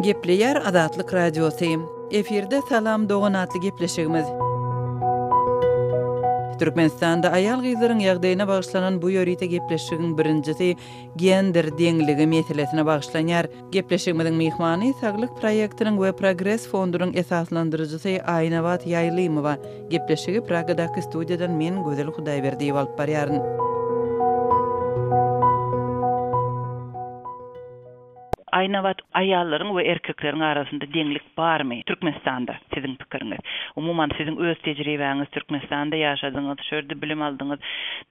Gepleyer Adatlyk Radiosu. Efirde salam doğan atlı gepleşigimiz. Türkmenistanda ayal gyzlaryň ýagdaýyna bagyşlanan bu ýörite gepleşigiň birincisi gender deňligi meselesine bagyşlanýar. Gepleşigimiziň mehmany Saglyk proýektiniň we Progress fondunyň esaslandyrjysy Aýnawat Ýaýlymowa. Gepleşigi Pragadaky studiýadan men Gözel Hudaýberdiýew alyp barýaryn. Aýnawat aýallaryň we erkekleriň arasynda deňlik barmy Türkmenistanda siziň pikiriňiz? Umumyň siziň öz tejribeňiz Türkmenistanda ýaşadyňyz, şerde bilim aldyňyz,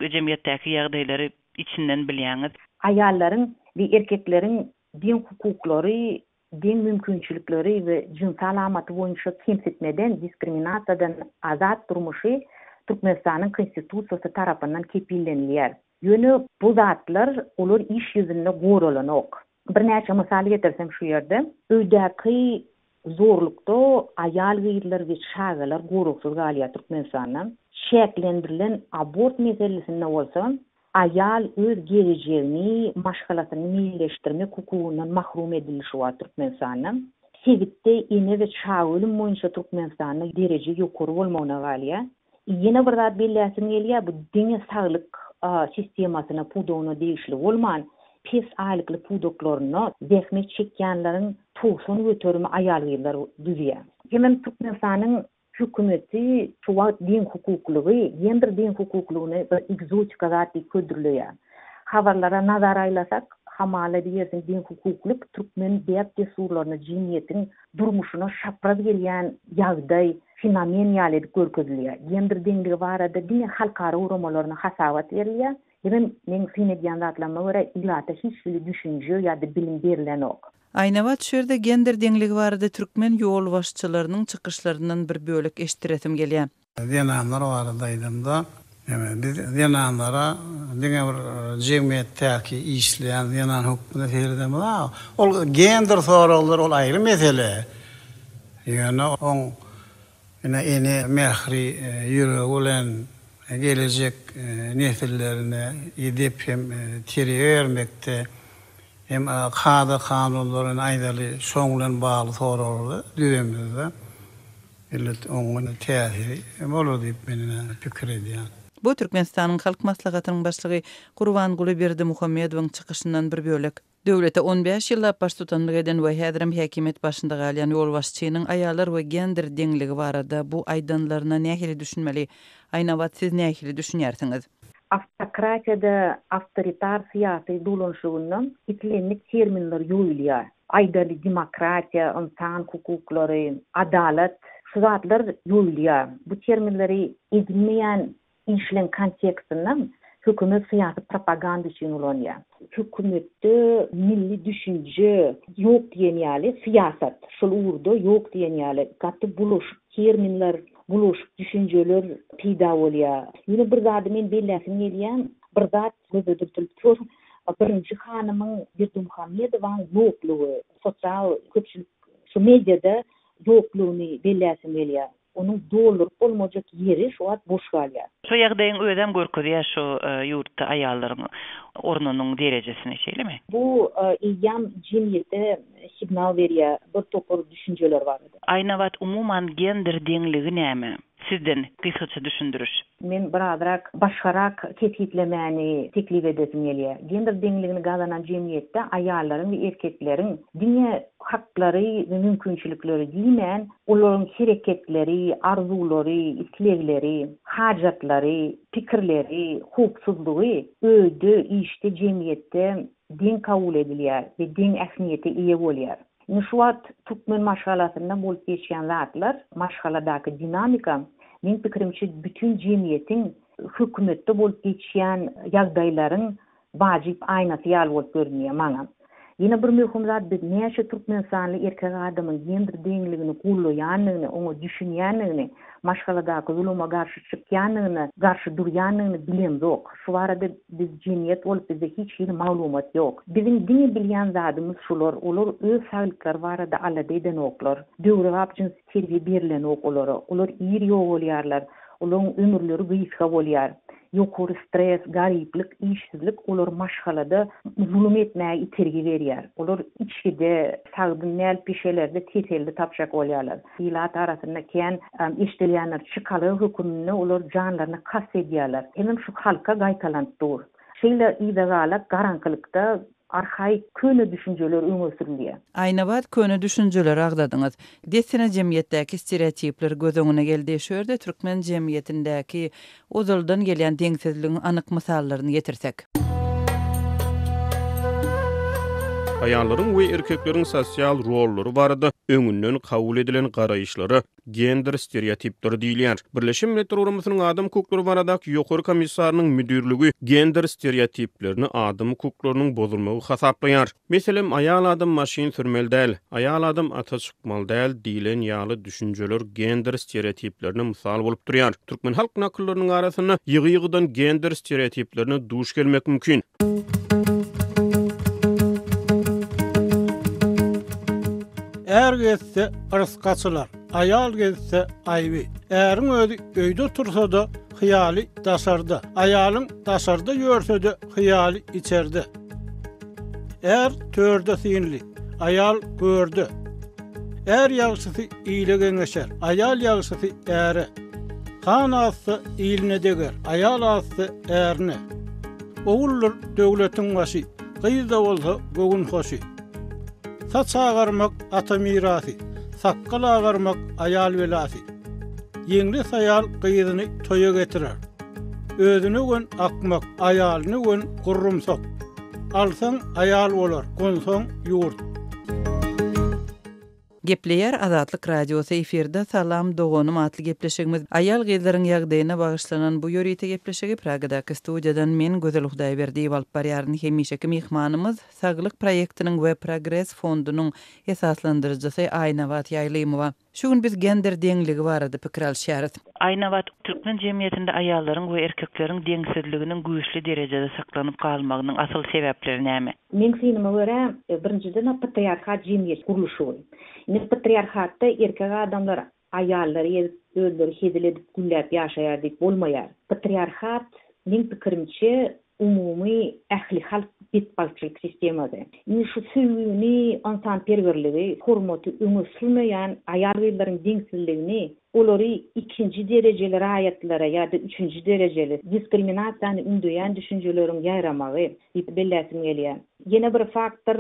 jemgyýetdäki ýagdaýlary içinden bilýäňiz. Aýallaryň we erkekleriň deň hukuklary, deň mümkinçilikleri we jinsal alamaty boýunça kemsitmeden, diskriminasiýadan azat durmuşy Türkmenistanyň konstitusiýasy tarapyndan kepillenýär. Ýöne bu zatlar olar iş ýüzünde goralanok. Bir näçe mysal getirsem şu ýerde, öýdäki zorlukda aýal gyýlar we şagalar goraksız galýar Türkmenistanda. Şeklendirilen abort meselesinde bolsa, aýal öz gelejegini, maşgalasyny millileşdirme hukugundan mahrum edilýär wa Türkmenistanda. Sebitde ene we şagylym boýunça Türkmenistanda dereje ýokary bolmagyna galýar. Ýene bir zat belläsiň gelýär, bu diňe saglyk sistemasyna pudogyna değişli bolman. Pes aýlykly pudoklaryny zähmet çekýänleriň toğsun götürme aýal gyýlar düzýär. Hemen Türkmenistanyň hökümeti şu wagt diň hukuklygy, gender diň hukuklygyny bir egzotika zat ködürleýär. Habarlara nazar aýlasak, hamala diýersiň diň hukuklyk türkmen diýip desurlaryny jemgyýetiň durmuşyna şapraz gelýän ýagdaý fenomen ýaly görkezilýär. Gender diňligi barada diň halkara uramalaryna hasawat berilýär. Men sine diýen zatlarma görä ilata hiç bir düşünje ýa-da bilim berilenok. Aýnawat şerde gender deňligi barada türkmen ýol başçylarynyň çykyşlaryndan bir bölek eşdiretim gelýär. Diýenler baradaýdymda, biz diýenlere diňe bir jemgyýetdäki işleýän diýen hukmyny ferdim. Ol gender soraglar ol aýry mesele. Ýöne on ene mehri ýüregi bilen gelecek nesillerine edip hem terörmekte hem kada kanunların aydalı şoňlan bağlı soralı düýemizde illet oňun täsiri bolur diýip men pikir edýän. Bu Türkmenistanyň halk maslahatynyň başlygy Gurbanguly Berdimuhammedowyň çykyşyndan bir bölek. Döwlete 15 ýylla baş tutanlyk eden we häzirim häkimet başynda galýan ýol başçynyň aýallar we gender deňligi barada bu aýdanlaryna nähili düşünmeli? Aýnawat siz nähili düşünýärsiňiz? Автократияда авторитар siyasi dolanışygynyň iklenlik terminler ýoýulýar. Aýdaly demokratiýa, insan hukuklary, adalet, şu zatlar ýoýulýar. Bu terminleri edilmeýän işlen kontekstinden hükümet siyasi propaganda için ulanýar. Hükümette milli düşünce yok diýen ýaly siyasat, şol urda yok diýen ýaly gatty buluşyk terminler, buluşyk düşünjeler peýda bolýar. Ýöne bir zat men belläsiň gelýän, bir zat gözde tutulýar. Birinji hanymyň Berdimuhammedowyň ýoklugy, sosial köpçülik şu mediada ýoklugyny belläsiň gelýär. Onun dolur olmajak yeri şu at boş galýar. Şu ýagdaýyň özem görkezýär şu ýurtda aýallaryň ornunyň derejesini şeýlemi? Bu ýam jemgyýete signal berýär, bir topar düşünjeler bar. Aýnawat umumyň gender deňligi näme? Sizden kısaca düşündürüş. Men birazrak başgarak ketiplemäni teklip edesim gelýär. Gender deňligini gazanan jemgyýetde aýallaryň we erkekleriň diňe haklary we mümkinçilikleri diýmän, olaryň hereketleri, arzulary, islegleri, hajatlary, pikirleri, hukuksuzlygy öýde, işte jemgyýetde diň kabul edilýär we diň ähmiýeti ýa bolýar. Nüşwat Türkmen maşgalasyndan bolup geçýän zatlar, maşgaladaky dinamika, men pikirimçe bütün jemgyýetiň hökümetde bolup geçýän ýagdaýlaryň wajyp aýnasy ýaly bolup görünýär maňa. Ýene bir möhüm zat biz näçe Türkmenistanly erkek adamyň gender deňligini gulloýanlygyny, oňa düşünýänligini, maşgaladaky zuluma garşy çykýanlygyny, garşy durýanlygyny bilemzok. Şu barada biz jemgyýet bolup bizde hiç bir maglumat ýok. Biziň diňe bilýän zatymyz şular, olar öz saglyklary barada alady oklar. Döwrap jins terbiýe berilen oklar. Olar ýer ýok bolýarlar. Olaryň ömürleri gysga bolýar. ýokary stres, garyplyk, işsizlik olar maşgalada zulüm etmäge itergi berýär. Olar içide, sagdyn näl peşelerde tetelde tapşak bolýarlar. Hilat arasynda kän işdelýänler çykaly hökümini olar janlaryna kas edýärler. Hem şu halka gaýtalandyr. Şeýle ýa-da garankylykda arhaik köne düşünceler öňe sürülýär. Aýnabat köne düşünceler agdadyňyz. Desene jemgyýetdäki stereotipler göz öňüne geldi. Şöýerde türkmen jemgyýetindäki uzaldan gelýän deňsizligiň anyk misallaryny getirsek. Aýallaryň we erkekleriň sosial rollary barada öňünden kabul edilen garaýyşlary gender stereotipleri diýilýär. Birleşen Milletler Guramasynyň adam hukuklary baradaky ýokary komissarynyň müdirligi gender stereotiplerini adam hukuklarynyň bozulmagy hasaplaýar. Meselem aýal adam maşyn sürmeli däl, aýal adam ata çykmaly däl diýilen ýaly düşünjeler gender stereotiplerini mysal bolup durýar. Türkmen halk nakyllarynyň arasyna ýygy-ýygydan gender stereotiplerini duş gelmek mümkin. Er getse ırskaçılar, ayal getse ayvi. Erin özü öýde tursa-da hyýaly daşarda, aýalyň daşarda ýörse-de hyýaly içerde. Er törde sinli, ayal gördü. Er ýagşysy ýyly geňeşer, ayal ýagşysy äre. Kan asy ýylyne deger, ayal asy ärne. Oğullar döwletiň başy, gyz da bolsa gögün hoşy. Saç agarmak ata mirasy, sakkal agarmak ayal velasy. Ýeňli sayal gyzyny toýa getirer. Özüni gün akmak, aýalyny gün gurrumsak. Alsaň ayal bolar, gonsaň ýurt. Gepleýär Azatlyk radiosu efirde Salam Dogonum atly gepleşigimiz aýal gyzlaryň ýagdaýyna bagyşlanan bu ýörite gepleşigi Pragadaky studiýadan men Gözel Hudaýberdi alyp barýaryn hemişeki mehmanymyz Saglyk proýektiniň we Progress fondunyň esaslandyrjysy Aýnabat Ýaýlymowa. Şu gün biz gender deňligi barada pikir alşýarys. Aýnabat türkmen jemgyýetinde aýallaryň we erkekleriň deňsizliginiň güýçli derejede saklanyp galmagynyň asıl sebäpleri näme? Men sinime görä, birinciden patriarhat jemgyýet gurulşy. Patriarhatda erkek adamlar aýallary özleri hediledip güllep ýaşaýar diýip bolmaýar. Patriarhat men pikirimçe umumy ähli halk bitbalçylyk sistemady. Şu süýüni, insanperwerligi, hormaty öňe sürmeýän aýal-gyzlaryň deňsizligini olary ikinji derejeli raýatlara ýa-da üçünji derejeli diskriminasiýany ündüýän düşünjeleriň ýaýramagy diýip belläsim gelýär. Ýene bir faktor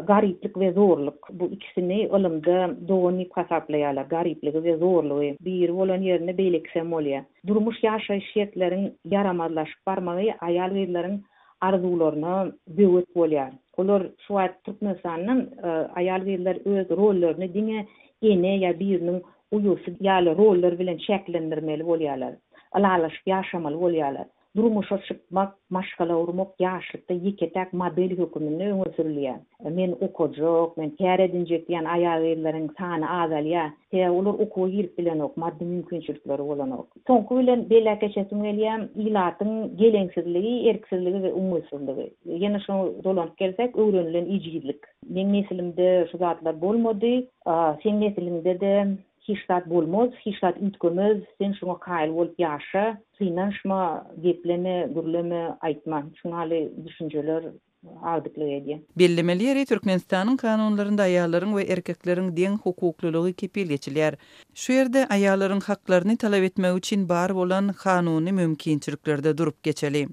garyplyk we zorluk. Bu ikisini ilmde dogany hasaplaýarlar. Garyplyk we zorlugy bir bolan ýerine beýleksem bolýar. Durmuş ýaşaýyş şertleriniň ýaramazlaşyp barmagy aýal-gyzlaryň arzularyna böwet bolýar. Olar şu wagt Türkmenistanyň aýal-gyzlar öz rollaryny diňe ene ýa biriniň uyusy ýaly rollar bilen şeklendirmeli bolýarlar. Alalaşyp ýaşamaly bolýarlar. Durmuşa çykmak, maşgala urmak ýaşlykda ýeketek model hökümini öňe sürülýär. Men okujak, men kär edinjek diýen aýal-gyzlaryň sany azalýar. Olar okuw ýerip bilen ok, maddi mümkinçilikleri bolanok. Soňky bilen belläkeçesim gelýär, ilatyň geleňsizligi, erksizligi we umysızlygy. Ýene şu dolanyp gelsek, öwrenilen ijidlik. Men meselimde şu zatlar bolmady, sen meselinde de hiçtat bolmaz, hiçtat ütkömez, sen şuna kaýl bolup ýaşa, synanşma, gepleme, gürleme aýtma. Şunaly düşünjeler agdyklyk edýär. Bellemeleri Türkmenistanyň kanunlarynda aýallaryň we erkekleriň deň hukuklylygy kepil geçilýär. Şu ýerde aýallaryň haklaryny talap etmek üçin bar bolan kanuny mümkinçiliklerde durup geçeli.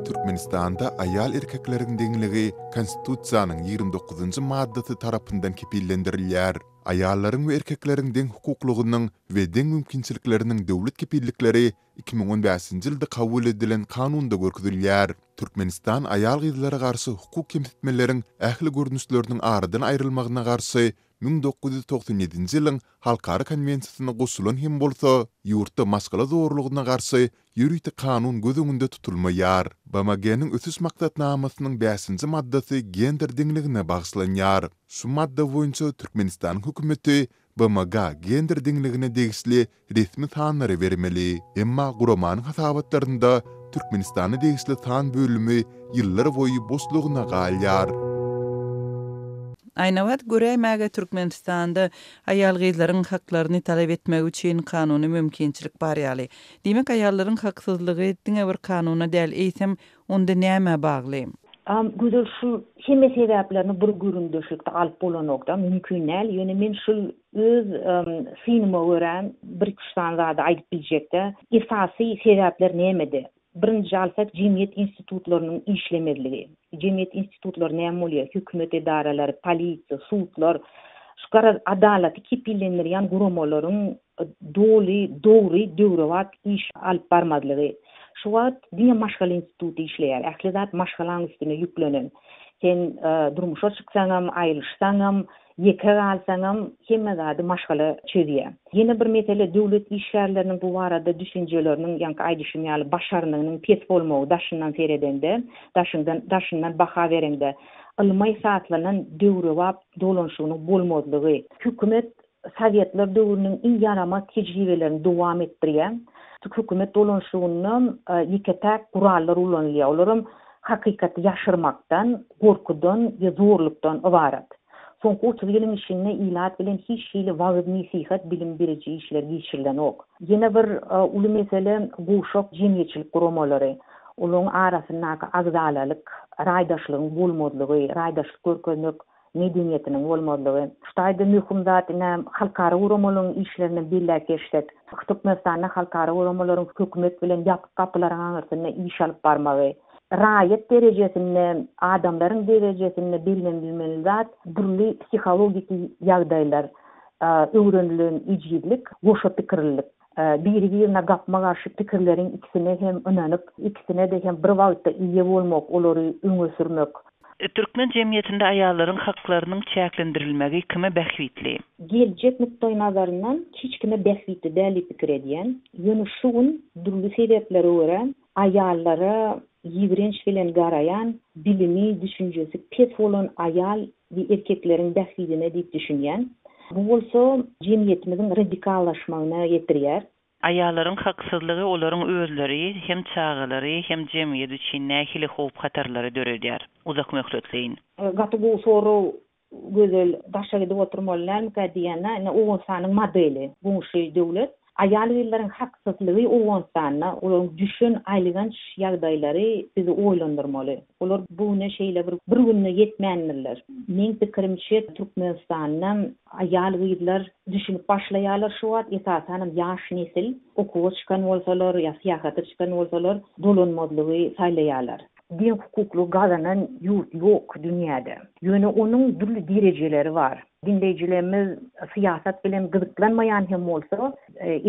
Türkmenistanda aýal erkekleriň deňligi konstitusiýanyň 29-njy maddasy tarapyndan kepillendirilýär. Aýallaryň we erkekleriň deň hukuklygynyň we deň mümkinçilikleriniň döwlet kepillikleri 2015-nji ýylda kabul edilen kanunda görkezilýär. Türkmenistan aýal gyzlara garşy hukuk kemsitmeleriň ähli görnüşleriniň aradan aýrylmagyna garşy 1997-nji ýylyň halkara konwensiýasyna goşulan hem bolsa, ýurtda maskala zorlugyna garşy ýürüýte kanun göz öňünde tutulmaýar. BMG-niň ösüş maksatnamasynyň 5-nji maddasy gender deňligine bagyşlanýar. Şu madda boýunça Türkmenistan hökümeti BMG gender deňligine degisli resmi sanlary bermeli. Emma Guramanyň hasabatlarynda Türkmenistany degisli san bölümi ýyllar boýy boşlugyna galýar. Aynawat göremäge Türkmenistanda ayal gyzlaryň haklaryny talep etmek üçin kanuny mümkinçilik bar ýaly. Demek ayalların haksızlygy diňe bir kanuna däl eýsem onda näme bagly? Güzel şu hemme sebäplerini bir göründeşikde alyp bolanokda mümkin näl. Ýöne men şu öz sinema görän bir kişiden zada aýdyp biljekde esasy sebäpler nämedi? Birinji alsak jemgyýet institutlarynyň işlemezligi. Jemgyýet institutlary näme bolýar? Hökümet edaralary, polisiýa, sudlar, şukara adalat kipillendirýän guramalaryň dogry döwrewat iş alyp barmadlygy. Şu wagt diňe maşgal instituty işleýär. Ähli zat maşgalaň üstüne ýüklenen. Sen durmuşa çyksaňam, aýryşsaňam, ýeke galsaňam hemme zady maşgala çözýär. Ýene bir mesele döwlet işgärleriniň bu barada düşünjeleriniň ýa-ni aýdyşym ýaly başaranynyň pes bolmagy daşyndan seredende, daşyndan baha berende, ylmy satlanan döwrewap dolanşygynyň bolmadlygy. Hökümet Sovetler döwrüniň iň ýarama tejribelerini dowam etdirýär. Hökümet dolanşygynyň ýeketäk gurallar ulanylýar. Olaryň hakykaty ýaşyrmakdan, gorkudan we zorlukdan ibaret. Soňky 30 ýylyň içinde ilat bilen hiç şeýle wagt nesihat bilim beriji işler geçirilen ok. Ýene bir uly mesele goşak jemgyýetçilik guramalary. Olaryň arasyndaky agdalalyk, raýdaşlygyň bolmadlygy, raýdaşlyk görkezmek medeniýetiniň bolmadlygy. Ştaýda möhüm zat halkara guramalyň işlerini birläşdirip, Türkmenistanda halkara guramalaryň hökümet bilen ýapyk kapylary arasynda iş alyp barmagy. Raýat derejesinde, adamlaryň derejesinde bilmeli zat, durly psihologik ýagdaýlar öwrenilen ijiblik, goşa pikirlik. Biri-birine gapma garşy pikirleriň ikisine hem ynanyp, ikisine de hem bir wagtda iýe bolmak, olary öňe sürmek. Türkmen jemgyýetinde aýallaryň haklarynyň çäklendirilmegi kime bähwitli? Geljek nukdaý nazaryndan hiç kime bähwitli däl pikir edýän. Ýöne şuň durly sebäpleri görä aýallara ýigrenç bilen garayan bilimi, düşünjesi pes bolan aýal we erkekleriň bähwitine diýip düşünýän. Bu bolsa jemgyýetimiziň radikallaşmagyna ýetirýär. Aýallaryň haksızlygy olaryň özleri hem çağalary hem jemgyýet üçin nähili howp hatarlary döredýär. Uzak möhletleýin. Gaty bu soru gözel daşagyda oturmalylar diýende, Owgynstanyň modeli. Bu şeý döwlet aýal gyzlaryň haksızlygy Owgynstanyna, olaryň düşün aýlygan ýagdaýlary bizi oýlandyrmaly. Olar bu näşeýle bir günne ýetmändirler. Men pikirimçe Türkmenistanyň aýal gyzlar düşünüp başlaýarlar şu wagt esasen ýaş nesil okuw çykan bolsalar ýa syýasata çykan bolsalar dolanmadlygy saýlaýarlar. Din hukuklu gazanan ýurt ýok dünýäde. Ýöne onuň durly derejeleri var. Dinleýijilerimiz syýasat bilen gyzyklanmaýan hem bolsa,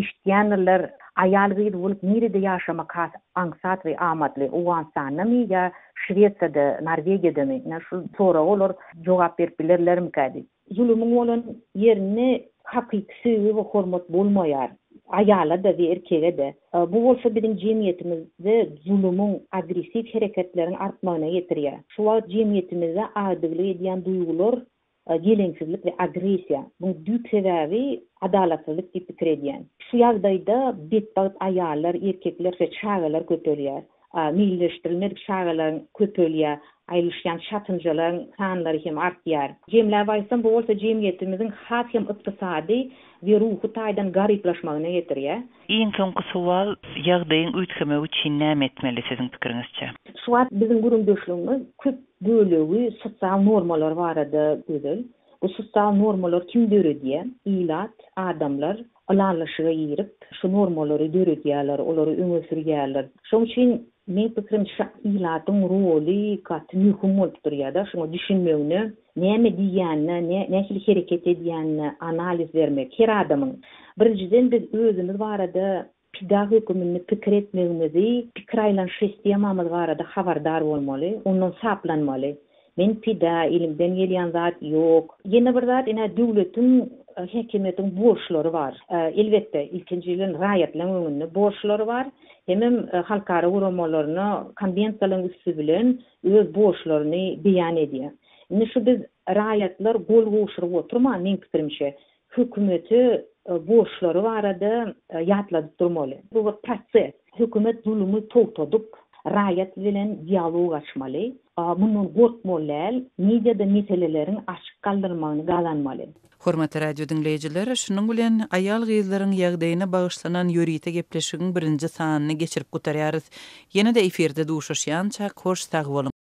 işleýänler aýal gyz bolup nerede ýaşamak aňsat we amatly Owgynstanymy ýa Şwediýada, Norwegiýadamy, şu sora olar jogap berip bilerlerim kädi. Zulümüň bolan ýerine hakyky we hormat bolmaýar. Aýala da we erkege de. Bu bolsa biziň jemgyýetimizde zulümüň agressiv hereketleriň artmagyna ýetirýär. Şu wagt jemgyýetimizde adygly edýän duýgular, geleňsizlik we agressiýa. Bu düýp sebäbi adalatsızlyk diýip pikir edýän. Şu ýagdaýda betbagt aýallar, erkekler we çağalar köpelýär. Millileşdirilmek şagaların köpölýär, aýlyşýan şatynjaların sanlary hem artýar. Jemler baýsam bu bolsa jemgyýetimizin hat hem ykdysady we ruhy taýdan garyplaşmagyna ýetirýär. Iň soňky suwal ýagdaýyň üýtgeme üçin näme etmeli siziň pikiриňizçe? Şu wagt biziň gurumdaşlygymyz köp bölegi sosial normalar barada gözel. Bu sosial normalar kim döredýär? Ilat, adamlar alanlaşyga ýerip şu normalary döredýärler, olary öňe sürýärler. Şoň üçin men pikirimçe ilatyň roly gaty möhüm bolup durýar-da, şoňa düşünmegini, näme diýänini, nähili hereket edýänini analiz bermek her adamyň. Birinciden biz özümiz barada pedagogymyny pikir etmegimizi, pikir aýlan sistemamyz barada habardar bolmaly, ondan saplanmaly. Men ilimden gelýän zat ýok. Ýene bir zat döwletiň häkimetiň borçlary var. Elbetde ilkinji ýylyň raýatlaryň öňünde borçlary var. Hem halkara guramalaryny konwensiýalaryň üstü bilen öz borçlaryny beýan edýär. Indi şu biz raýatlar gol goşuryp oturma, men pikirimçe hökümeti borçlary barada ýatladyp durmaly. Bu proses hökümet zulümü togtadyp raýat bilen dialog açmaly. Bunun gorkmaly, mediada meselelerin açyk kaldyrmagyny galanmaly. Hormatly radio dinleyijiler, şunun bilen aýal gyzlaryň ýagdaýyna bagyşlanan ýörite gepleşigiň birinji sanyny geçirip gutarýarys. Ýene-de eferde duşuşýança hoş sag bolun.